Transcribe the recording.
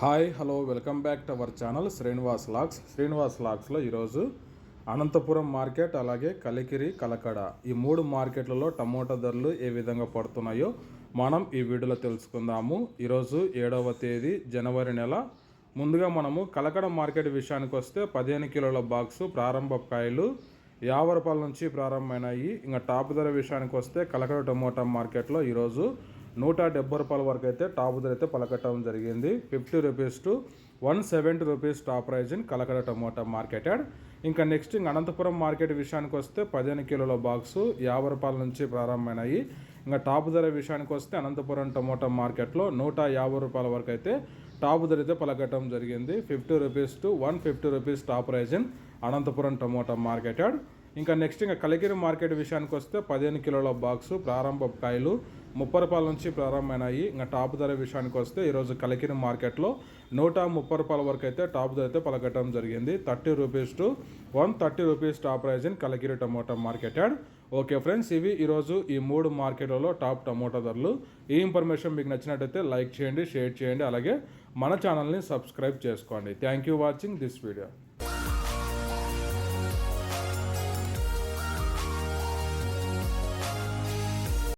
Hi hello welcome back to our channel Srinivas లాగ్స్లో ఈరోజు Anantapuram market అలాగే కలికిరి కలకడ ఈ మూడు మార్కెట్లలో టమోటా ధరలు ఏ విధంగా పడుతున్నాయో మనం ఈ వీడియోలో తెలుసుకుందాము. ఈరోజు 7వ తేదీ జనవరి నెల. ముందుగా మనము కలకడ మార్కెట్ విషయానికి వస్తే 15 కిలోల బాక్సు ప్రారంభ కాయలు 50 రూపాయల నుంచి ప్రారంభమైనాయి. ఇంకా టాప్ ధర విషయానికి వస్తే కలకడ టమోటా మార్కెట్లో ఈరోజు 170 రూపాయల వరకు అయితే టాప్ ధర అయితే పలకటం జరిగింది. 50 rupees to 170 rupees top prize in Kalakada tomato marketed. ఇంకా నెక్స్ట్ అనంతపురం మార్కెట్ విషయానికి వస్తే 15 కిలోల బాక్సు 50 రూపాయల నుంచి ప్రారంభమైనాయి. ఇంకా టాప్ ధర విషయానికి వస్తే అనంతపురం టమోటా మార్కెట్లో 150 రూపాయల వరకు అయితే టాప్ ధర అయితే పలకటం జరిగింది. 50 rupees to 150 rupees top prize in Anantapuram tomato marketed. ఇంకా నెక్స్ట్ కలికిరి మార్కెట్ విషయానికి వస్తే 15 కిలోల బాక్సు ప్రారంభ కాయలు 30 రూపాయల నుంచి ప్రారంభమైనాయి. ఇంకా టాప్ ధర విషయానికి వస్తే ఈరోజు కలికిరి మార్కెట్లో 130 రూపాయల వరకు అయితే టాప్ ధర అయితే పలకటం జరిగింది. 30 rupees to 130 rupees top prize in Kalikiri tomato marketed. Okay friends, ఇవి ఈరోజు ఈ మూడు మార్కెట్లలో టాప్ టమోటా ధరలు. ఈ ఇన్ఫర్మేషన్ మీకు నచ్చినట్టయితే లైక్ చేయండి, షేర్ చేయండి, అలాగే మన ఛానల్ని సబ్స్క్రైబ్ చేసుకోండి. Thank you watching this video.